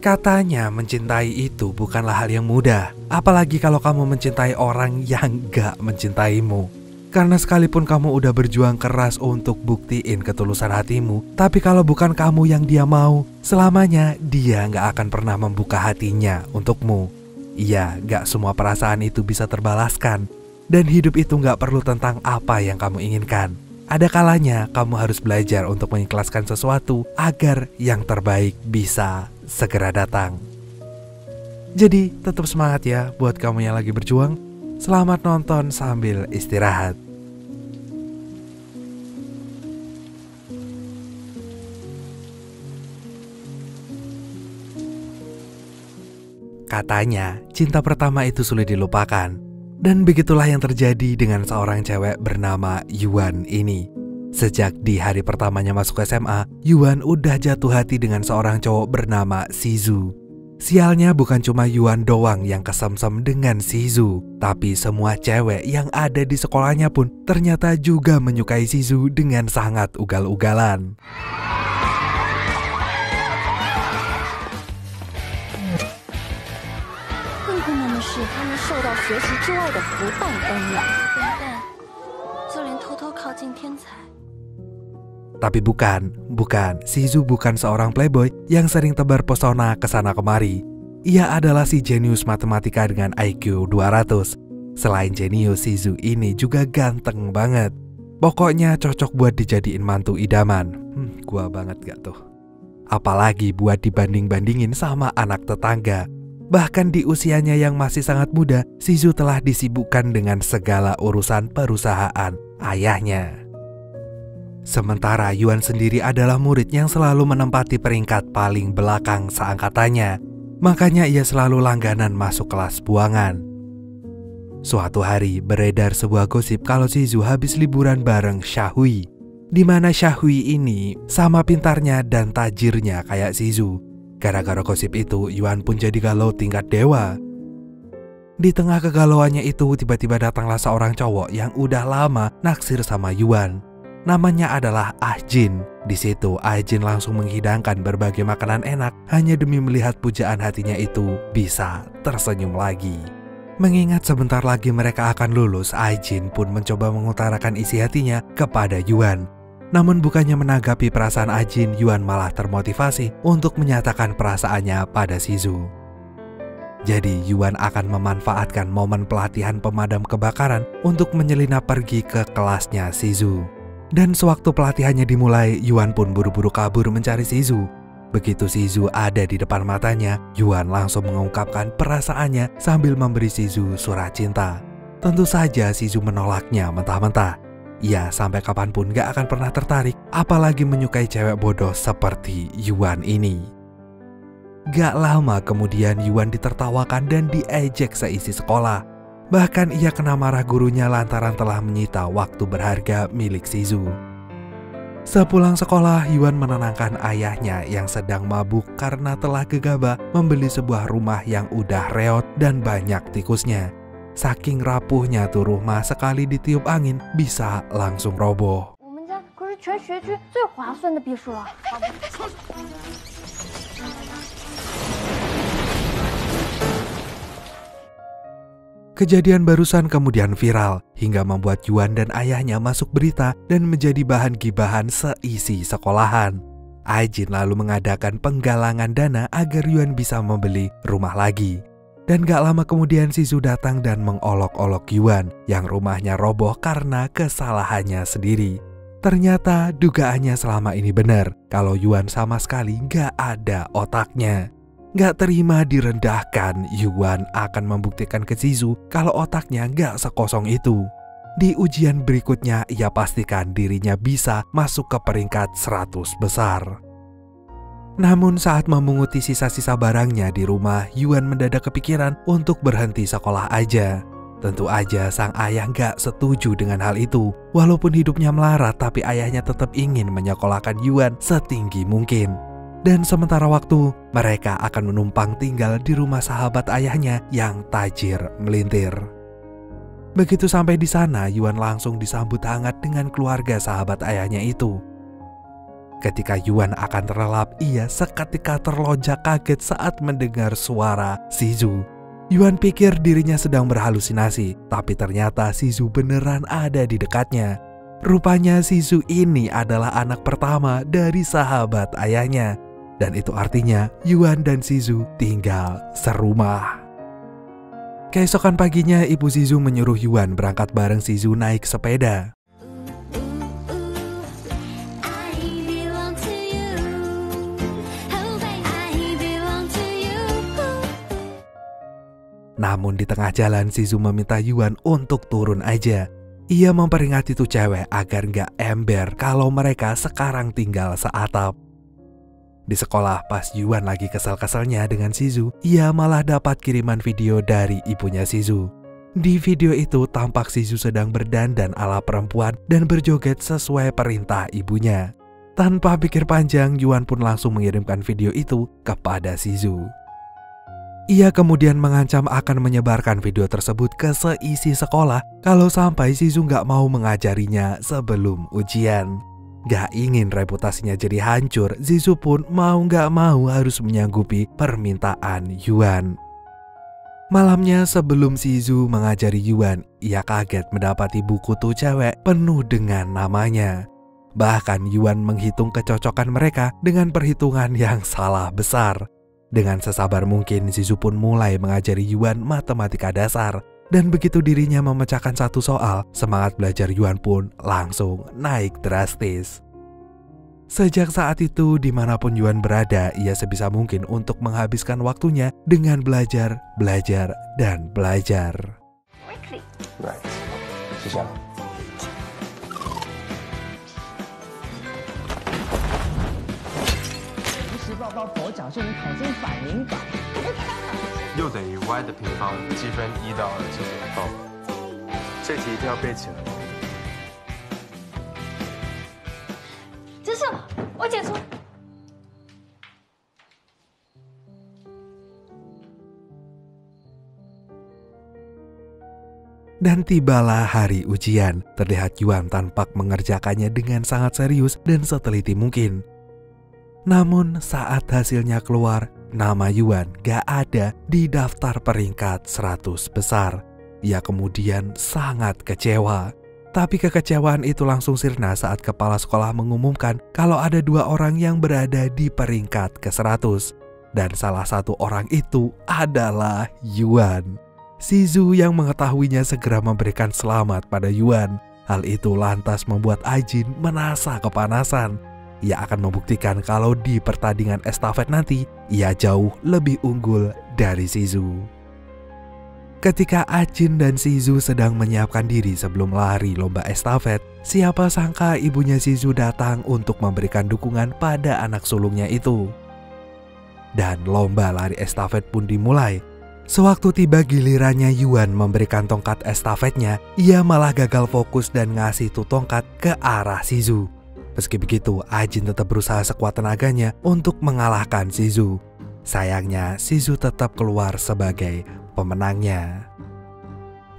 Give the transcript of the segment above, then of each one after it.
Katanya mencintai itu bukanlah hal yang mudah, apalagi kalau kamu mencintai orang yang gak mencintaimu. Karena sekalipun kamu udah berjuang keras untuk buktiin ketulusan hatimu, tapi kalau bukan kamu yang dia mau, selamanya dia gak akan pernah membuka hatinya untukmu. Iya, gak semua perasaan itu bisa terbalaskan, dan hidup itu gak perlu tentang apa yang kamu inginkan. Ada kalanya kamu harus belajar untuk mengikhlaskan sesuatu agar yang terbaik bisa segera datang. Jadi tetap semangat ya buat kamu yang lagi berjuang. Selamat nonton sambil istirahat. Katanya cinta pertama itu sulit dilupakan. Dan begitulah yang terjadi dengan seorang cewek bernama Yuan ini. Sejak di hari pertamanya masuk SMA, Yuan udah jatuh hati dengan seorang cowok bernama Shizu. Sialnya bukan cuma Yuan doang yang kesemsem dengan Shizu, tapi semua cewek yang ada di sekolahnya pun ternyata juga menyukai Shizu dengan sangat ugal-ugalan. Tapi bukan, Shizu bukan seorang playboy yang sering tebar pesona kesana kemari. Ia adalah si jenius matematika dengan IQ 200. Selain jenius, Shizu ini juga ganteng banget. Pokoknya cocok buat dijadiin mantu idaman. Gua banget gak tuh? Apalagi buat dibanding-bandingin sama anak tetangga. Bahkan di usianya yang masih sangat muda, Shizu telah disibukkan dengan segala urusan perusahaan ayahnya. Sementara Yuan sendiri adalah murid yang selalu menempati peringkat paling belakang seangkatannya. Makanya ia selalu langganan masuk kelas buangan. Suatu hari beredar sebuah gosip kalau Shizu habis liburan bareng Shahui. Di mana Shahui ini sama pintarnya dan tajirnya kayak Shizu. Gara-gara gosip itu, Yuan pun jadi galau tingkat dewa. Di tengah kegalauannya itu, tiba-tiba datanglah seorang cowok yang udah lama naksir sama Yuan. Namanya adalah Ah Jin. Di situ, Ah Jin langsung menghidangkan berbagai makanan enak hanya demi melihat pujaan hatinya itu bisa tersenyum lagi. Mengingat sebentar lagi mereka akan lulus, Ah Jin pun mencoba mengutarakan isi hatinya kepada Yuan. Namun bukannya menanggapi perasaan Ah Jin, Yuan malah termotivasi untuk menyatakan perasaannya pada Shizu. Jadi Yuan akan memanfaatkan momen pelatihan pemadam kebakaran untuk menyelinap pergi ke kelasnya Shizu. Dan sewaktu pelatihannya dimulai, Yuan pun buru-buru kabur mencari Shizu. Begitu Shizu ada di depan matanya, Yuan langsung mengungkapkan perasaannya sambil memberi Shizu surat cinta. Tentu saja Shizu menolaknya mentah-mentah. Ia sampai kapanpun gak akan pernah tertarik, apalagi menyukai cewek bodoh seperti Yuan ini. Gak lama kemudian Yuan ditertawakan dan diejek seisi sekolah. Bahkan ia kena marah gurunya lantaran telah menyita waktu berharga milik Shizu. Sepulang sekolah, Yuan menenangkan ayahnya yang sedang mabuk karena telah gegabah membeli sebuah rumah yang udah reot dan banyak tikusnya. Saking rapuhnya tuh rumah, sekali ditiup angin bisa langsung roboh. Kejadian barusan kemudian viral hingga membuat Yuan dan ayahnya masuk berita dan menjadi bahan gibahan seisi sekolahan. Ah Jin lalu mengadakan penggalangan dana agar Yuan bisa membeli rumah lagi. Dan gak lama kemudian Shizu datang dan mengolok-olok Yuan yang rumahnya roboh karena kesalahannya sendiri. Ternyata dugaannya selama ini benar kalau Yuan sama sekali gak ada otaknya. Gak terima direndahkan, Yuan akan membuktikan ke Shizu kalau otaknya gak sekosong itu. Di ujian berikutnya ia pastikan dirinya bisa masuk ke peringkat 100 besar. Namun saat memunguti sisa-sisa barangnya di rumah, Yuan mendadak kepikiran untuk berhenti sekolah aja. Tentu aja sang ayah gak setuju dengan hal itu. Walaupun hidupnya melarat, tapi ayahnya tetap ingin menyekolahkan Yuan setinggi mungkin. Dan sementara waktu, mereka akan menumpang tinggal di rumah sahabat ayahnya yang tajir melintir. Begitu sampai di sana, Yuan langsung disambut hangat dengan keluarga sahabat ayahnya itu. Ketika Yuan akan terlelap, ia seketika terlonjak kaget saat mendengar suara Shizu. Yuan pikir dirinya sedang berhalusinasi, tapi ternyata Shizu beneran ada di dekatnya. Rupanya Shizu ini adalah anak pertama dari sahabat ayahnya. Dan itu artinya Yuan dan Shizu tinggal serumah. Keesokan paginya, ibu Shizu menyuruh Yuan berangkat bareng Shizu naik sepeda. Namun di tengah jalan, Shizu meminta Yuan untuk turun aja. Ia memperingati tuh cewek agar gak ember kalau mereka sekarang tinggal seatap. Di sekolah, pas Yuan lagi kesel-keselnya dengan Shizu, ia malah dapat kiriman video dari ibunya Shizu. Di video itu tampak Shizu sedang berdandan ala perempuan dan berjoget sesuai perintah ibunya. Tanpa pikir panjang, Yuan pun langsung mengirimkan video itu kepada Shizu. Ia kemudian mengancam akan menyebarkan video tersebut ke seisi sekolah kalau sampai Shizu gak mau mengajarinya sebelum ujian. Gak ingin reputasinya jadi hancur, Shizu pun mau gak mau harus menyanggupi permintaan Yuan. Malamnya sebelum Shizu mengajari Yuan, ia kaget mendapati buku tuh cewek penuh dengan namanya. Bahkan Yuan menghitung kecocokan mereka dengan perhitungan yang salah besar. Dengan sesabar mungkin, Shizu pun mulai mengajari Yuan matematika dasar. Dan begitu dirinya memecahkan satu soal, semangat belajar Yuan pun langsung naik drastis. Sejak saat itu, dimanapun Yuan berada, ia sebisa mungkin untuk menghabiskan waktunya dengan belajar, belajar, dan belajar. Right. 报告佛讲是你考进反民法，又等于 y 的平方积分1到2之减方。这题一定要背起来。这是我解出。Dan tibalah hari ujian. Terlihat Yuan tampak mengerjakannya dengan sangat serius dan seteliti mungkin. Namun saat hasilnya keluar, nama Yuan gak ada di daftar peringkat 100 besar. Ia kemudian sangat kecewa. Tapi kekecewaan itu langsung sirna saat kepala sekolah mengumumkan kalau ada 2 orang yang berada di peringkat ke-100. Dan salah satu orang itu adalah Yuan. Shizu yang mengetahuinya segera memberikan selamat pada Yuan. Hal itu lantas membuat Ajin merasa kepanasan. Ia akan membuktikan kalau di pertandingan estafet nanti, ia jauh lebih unggul dari Shizu. Ketika Ajin dan Shizu sedang menyiapkan diri sebelum lari lomba estafet, siapa sangka ibunya Shizu datang untuk memberikan dukungan pada anak sulungnya itu. Dan lomba lari estafet pun dimulai. Sewaktu tiba gilirannya Yuan memberikan tongkat estafetnya, ia malah gagal fokus dan ngasih tuh tongkat ke arah Shizu. Meski begitu, Ajin tetap berusaha sekuat tenaganya untuk mengalahkan Shizu. Sayangnya, Shizu tetap keluar sebagai pemenangnya.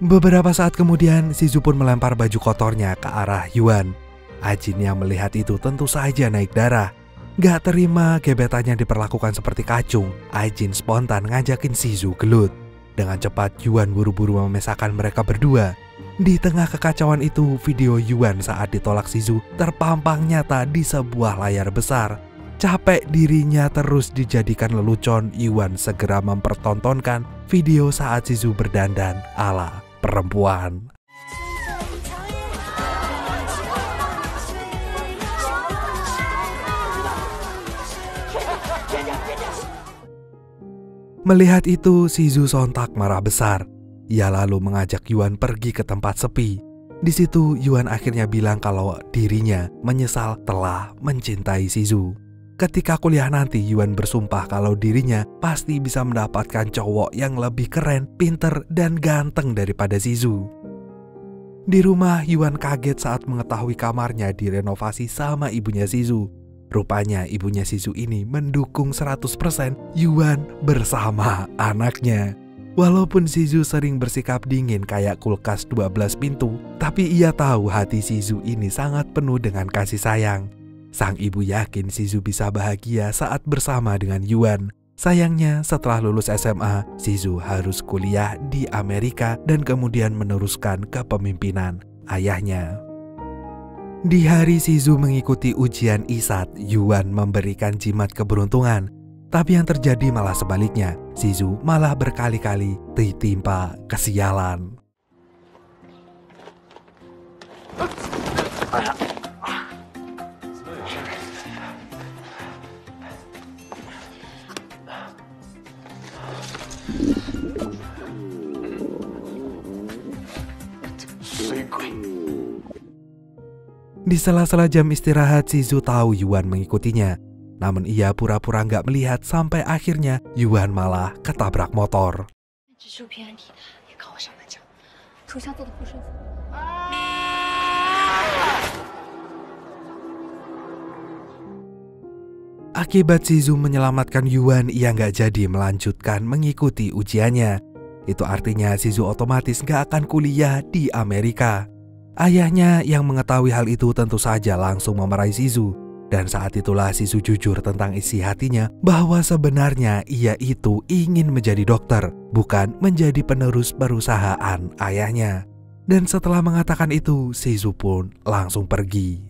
Beberapa saat kemudian, Shizu pun melempar baju kotornya ke arah Yuan. Ajin yang melihat itu tentu saja naik darah. Gak terima gebetannya diperlakukan seperti kacung, Ajin spontan ngajakin Shizu gelut. Dengan cepat, Yuan buru-buru memisahkan mereka berdua. Di tengah kekacauan itu, video Yuan saat ditolak Shizu terpampang nyata di sebuah layar besar. Capek dirinya terus dijadikan lelucon, Yuan segera mempertontonkan video saat Shizu berdandan ala perempuan. Melihat itu, Shizu sontak marah besar. Ia lalu mengajak Yuan pergi ke tempat sepi. Di situ Yuan akhirnya bilang kalau dirinya menyesal telah mencintai Shizu. ketika kuliah nanti Yuan bersumpah kalau dirinya pasti bisa mendapatkan cowok yang lebih keren, pinter, dan ganteng daripada Shizu. Di rumah, Yuan kaget saat mengetahui kamarnya direnovasi sama ibunya Shizu. Rupanya ibunya Shizu ini mendukung 100% Yuan bersama anaknya. Walaupun Shizu sering bersikap dingin kayak kulkas 12 pintu, tapi ia tahu hati Shizu ini sangat penuh dengan kasih sayang. Sang ibu yakin Shizu bisa bahagia saat bersama dengan Yuan. Sayangnya setelah lulus SMA, Shizu harus kuliah di Amerika dan kemudian meneruskan kepemimpinan ayahnya. Di hari Shizu mengikuti ujian ISAT, Yuan memberikan jimat keberuntungan. Tapi yang terjadi malah sebaliknya, Shizu malah berkali-kali ditimpa kesialan. Di sela-sela jam istirahat, Shizu tahu Yuan mengikutinya. Namun ia pura-pura nggak melihat sampai akhirnya Yuan malah ketabrak motor. Akibat Shizu menyelamatkan Yuan, ia nggak jadi melanjutkan mengikuti ujiannya. Itu artinya Shizu otomatis nggak akan kuliah di Amerika. Ayahnya yang mengetahui hal itu tentu saja langsung memarahi Shizu. Dan saat itulah Shizu jujur tentang isi hatinya bahwa sebenarnya ia itu ingin menjadi dokter, bukan menjadi penerus perusahaan ayahnya. Dan setelah mengatakan itu, Shizu pun langsung pergi.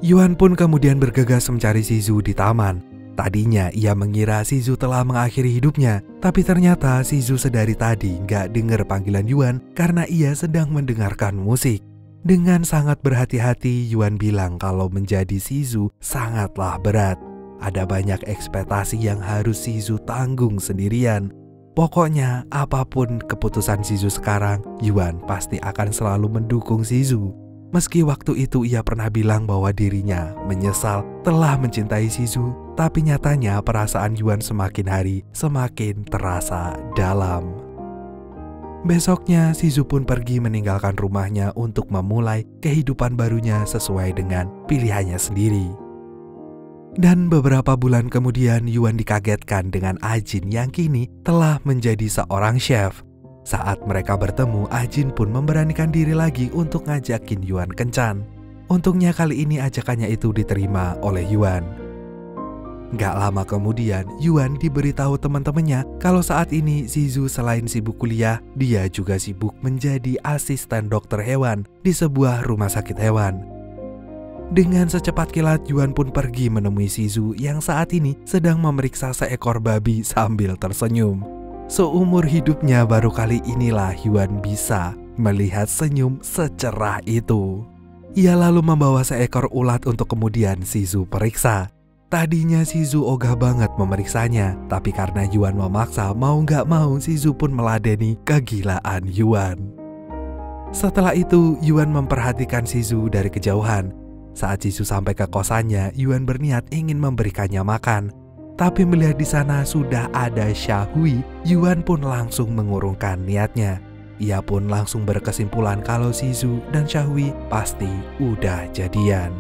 Yuan pun kemudian bergegas mencari Shizu di taman. Tadinya ia mengira Shizu telah mengakhiri hidupnya, tapi ternyata Shizu sedari tadi nggak dengar panggilan Yuan karena ia sedang mendengarkan musik. Dengan sangat berhati-hati, Yuan bilang kalau menjadi Shizu sangatlah berat. Ada banyak ekspektasi yang harus Shizu tanggung sendirian. Pokoknya apapun keputusan Shizu sekarang, Yuan pasti akan selalu mendukung Shizu. Meski waktu itu ia pernah bilang bahwa dirinya menyesal telah mencintai Shizu, tapi nyatanya perasaan Yuan semakin hari semakin terasa dalam. Besoknya, Shizu pun pergi meninggalkan rumahnya untuk memulai kehidupan barunya sesuai dengan pilihannya sendiri. Dan beberapa bulan kemudian, Yuan dikagetkan dengan Ajin yang kini telah menjadi seorang chef. Saat mereka bertemu, Ajin pun memberanikan diri lagi untuk ngajakin Yuan kencan. Untungnya kali ini ajakannya itu diterima oleh Yuan. Gak lama kemudian, Yuan diberitahu teman-temannya kalau saat ini Shizu selain sibuk kuliah, dia juga sibuk menjadi asisten dokter hewan di sebuah rumah sakit hewan. Dengan secepat kilat, Yuan pun pergi menemui Shizu yang saat ini sedang memeriksa seekor babi sambil tersenyum. Seumur hidupnya baru kali inilah Yuan bisa melihat senyum secerah itu. Ia lalu membawa seekor ulat untuk kemudian Shizu periksa. Tadinya Shizu ogah banget memeriksanya, tapi karena Yuan memaksa, mau nggak mau Shizu pun meladeni kegilaan Yuan. Setelah itu, Yuan memperhatikan Shizu dari kejauhan. Saat Shizu sampai ke kosannya, Yuan berniat ingin memberikannya makan. Tapi melihat di sana sudah ada Xiaohui, Yuan pun langsung mengurungkan niatnya. Ia pun langsung berkesimpulan kalau Shizu dan Xiaohui pasti udah jadian.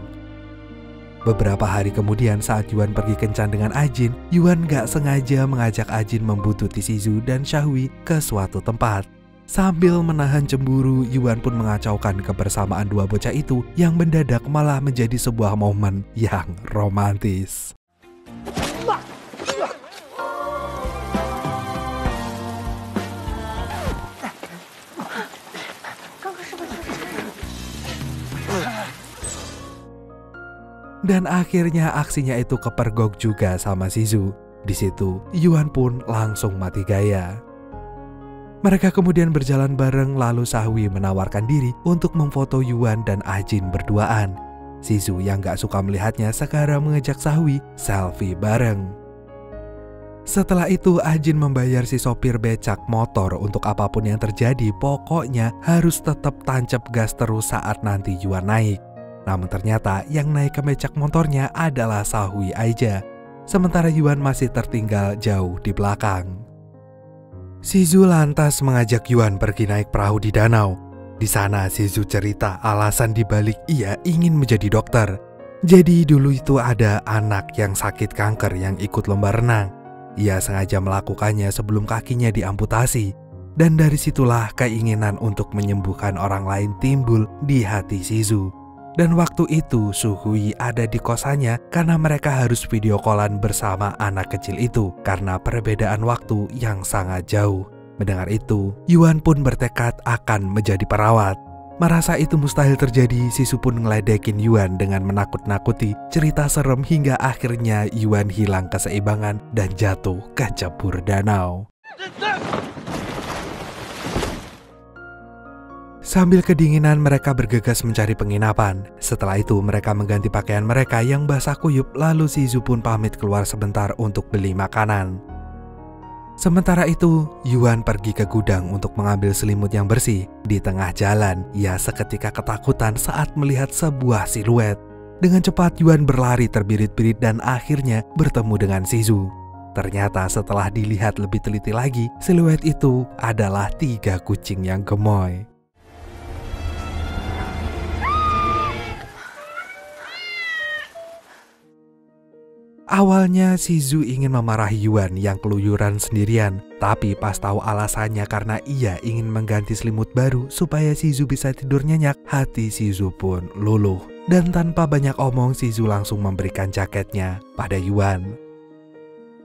Beberapa hari kemudian saat Yuan pergi kencan dengan Ajin, Yuan gak sengaja mengajak Ajin membuntuti Shizu dan Xiaohui ke suatu tempat. Sambil menahan cemburu, Yuan pun mengacaukan kebersamaan dua bocah itu yang mendadak malah menjadi sebuah momen yang romantis. Dan akhirnya aksinya itu kepergok juga sama Shizu. Di situ Yuan pun langsung mati gaya. Mereka kemudian berjalan bareng, lalu Xiaohui menawarkan diri untuk memfoto Yuan dan Ajin berduaan. Shizu yang gak suka melihatnya sekarang mengajak Xiaohui selfie bareng. Setelah itu Ajin membayar si sopir becak motor untuk apapun yang terjadi, pokoknya harus tetap tancap gas terus saat nanti Yuan naik. Namun ternyata yang naik ke becak motornya adalah Sahui aja. Sementara Yuan masih tertinggal jauh di belakang. Shizu lantas mengajak Yuan pergi naik perahu di danau. Di sana Shizu cerita alasan dibalik ia ingin menjadi dokter. Jadi dulu itu ada anak yang sakit kanker yang ikut lomba renang. Ia sengaja melakukannya sebelum kakinya diamputasi. Dan dari situlah keinginan untuk menyembuhkan orang lain timbul di hati Shizu. Dan waktu itu Suhui ada di kosannya karena mereka harus video callan bersama anak kecil itu karena perbedaan waktu yang sangat jauh. Mendengar itu, Yuan pun bertekad akan menjadi perawat. Merasa itu mustahil terjadi, Shizu pun ngeledekin Yuan dengan menakut-nakuti cerita serem hingga akhirnya Yuan hilang keseimbangan dan jatuh ke jebur danau. Sambil kedinginan mereka bergegas mencari penginapan. Setelah itu mereka mengganti pakaian mereka yang basah kuyup, lalu Shizu pun pamit keluar sebentar untuk beli makanan. Sementara itu, Yuan pergi ke gudang untuk mengambil selimut yang bersih. Di tengah jalan, ia seketika ketakutan saat melihat sebuah siluet. Dengan cepat Yuan berlari terbirit-birit dan akhirnya bertemu dengan Shizu. Ternyata setelah dilihat lebih teliti lagi, siluet itu adalah 3 kucing yang gemoy. Awalnya Shizu ingin memarahi Yuan yang keluyuran sendirian, tapi pas tahu alasannya karena ia ingin mengganti selimut baru supaya Shizu bisa tidur nyenyak, hati Shizu pun luluh. Dan tanpa banyak omong, Shizu langsung memberikan jaketnya pada Yuan.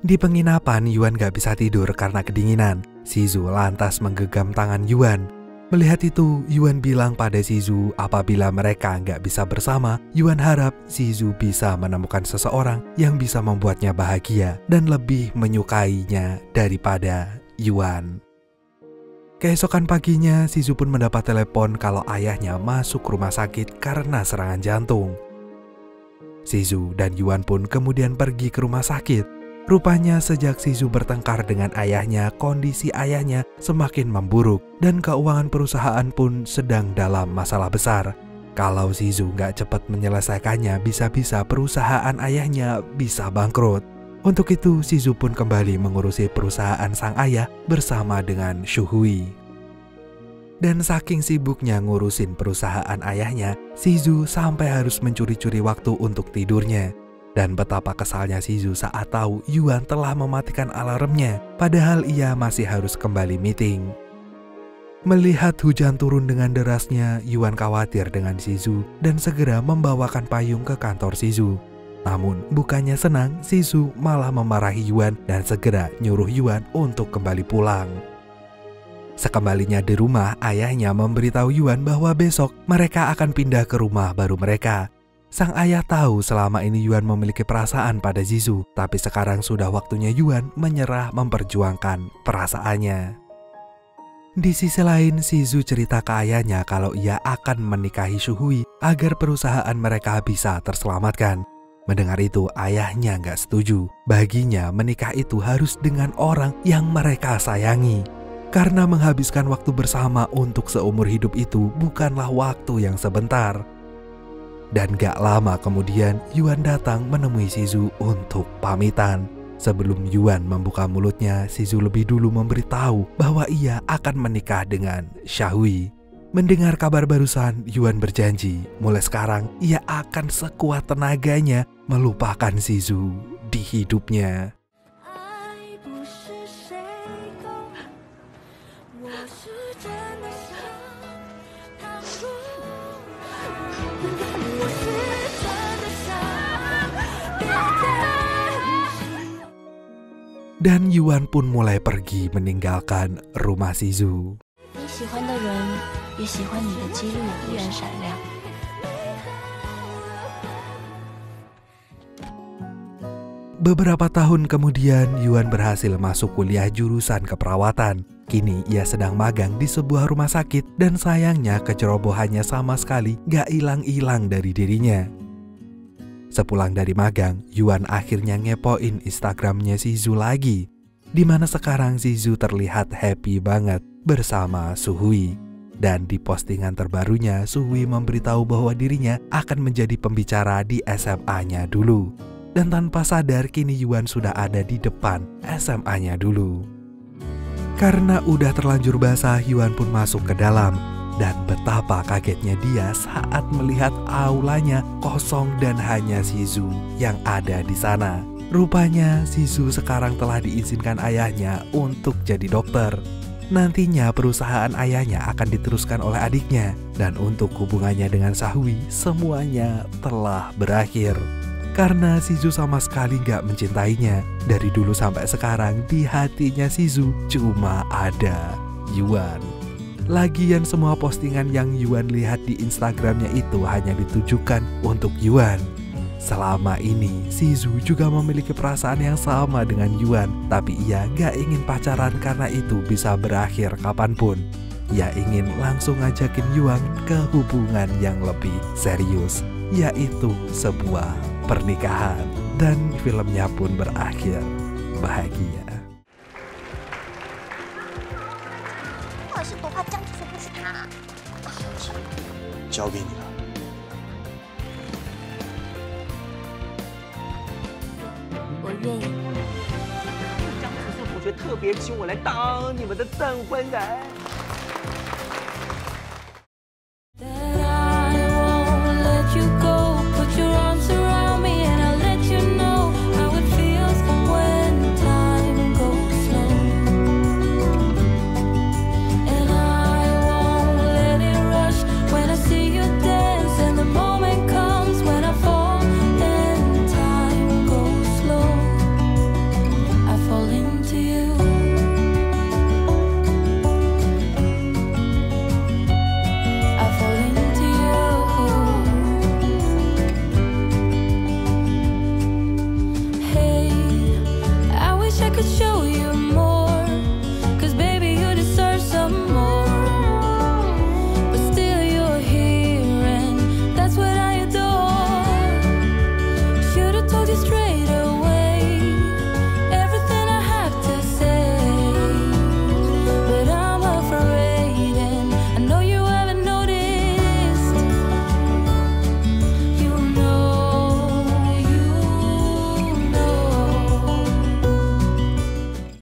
Di penginapan, Yuan gak bisa tidur karena kedinginan. Shizu lantas menggenggam tangan Yuan. Melihat itu, Yuan bilang pada Shizu apabila mereka nggak bisa bersama, Yuan harap Shizu bisa menemukan seseorang yang bisa membuatnya bahagia dan lebih menyukainya daripada Yuan. Keesokan paginya, Shizu pun mendapat telepon kalau ayahnya masuk rumah sakit karena serangan jantung. Shizu dan Yuan pun kemudian pergi ke rumah sakit. Rupanya sejak Shizu bertengkar dengan ayahnya, kondisi ayahnya semakin memburuk dan keuangan perusahaan pun sedang dalam masalah besar. Kalau Shizu nggak cepat menyelesaikannya, bisa-bisa perusahaan ayahnya bisa bangkrut. Untuk itu, Shizu pun kembali mengurusi perusahaan sang ayah bersama dengan Suhui. Dan saking sibuknya ngurusin perusahaan ayahnya, Shizu sampai harus mencuri-curi waktu untuk tidurnya. Dan betapa kesalnya Shizu saat tahu Yuan telah mematikan alarmnya, padahal ia masih harus kembali meeting. Melihat hujan turun dengan derasnya, Yuan khawatir dengan Shizu dan segera membawakan payung ke kantor Shizu. Namun bukannya senang, Shizu malah memarahi Yuan dan segera nyuruh Yuan untuk kembali pulang. Sekembalinya di rumah, ayahnya memberitahu Yuan bahwa besok mereka akan pindah ke rumah baru mereka. Sang ayah tahu selama ini Yuan memiliki perasaan pada Shizu, tapi sekarang sudah waktunya Yuan menyerah memperjuangkan perasaannya. Di sisi lain, Shizu cerita ke ayahnya kalau ia akan menikahi Suhui agar perusahaan mereka bisa terselamatkan. Mendengar itu, ayahnya nggak setuju. Baginya, menikah itu harus dengan orang yang mereka sayangi. Karena menghabiskan waktu bersama untuk seumur hidup itu bukanlah waktu yang sebentar. Dan gak lama kemudian, Yuan datang menemui Shizu untuk pamitan. Sebelum Yuan membuka mulutnya, Shizu lebih dulu memberitahu bahwa ia akan menikah dengan Suhui. Mendengar kabar barusan, Yuan berjanji mulai sekarang ia akan sekuat tenaganya melupakan Shizu di hidupnya. Dan Yuan pun mulai pergi meninggalkan rumah Shizu. Beberapa tahun kemudian, Yuan berhasil masuk kuliah jurusan keperawatan. Kini ia sedang magang di sebuah rumah sakit dan sayangnya kecerobohannya sama sekali gak hilang-hilang dari dirinya. Sepulang dari magang, Yuan akhirnya ngepoin Instagramnya Shizu lagi, di mana sekarang Shizu terlihat happy banget bersama Suhui. Dan di postingan terbarunya, Suhui memberitahu bahwa dirinya akan menjadi pembicara di SMA-nya dulu. Dan tanpa sadar kini Yuan sudah ada di depan SMA-nya dulu. Karena udah terlanjur basah, Yuan pun masuk ke dalam. Dan betapa kagetnya dia saat melihat aulanya kosong dan hanya Shizu yang ada di sana. Rupanya Shizu sekarang telah diizinkan ayahnya untuk jadi dokter. Nantinya perusahaan ayahnya akan diteruskan oleh adiknya. Dan untuk hubungannya dengan Sahui, semuanya telah berakhir. Karena Shizu sama sekali gak mencintainya. Dari dulu sampai sekarang di hatinya Shizu cuma ada Yuan. Lagian semua postingan yang Yuan lihat di Instagramnya itu hanya ditujukan untuk Yuan. Selama ini, Shizu juga memiliki perasaan yang sama dengan Yuan, tapi ia gak ingin pacaran karena itu bisa berakhir kapanpun. Ia ingin langsung ngajakin Yuan ke hubungan yang lebih serius, yaitu sebuah pernikahan. Dan filmnya pun berakhir bahagia. 到底是多怕这样就说不是他。交给你了。 我愿意。江直树同学特别请我来当你们的证婚人。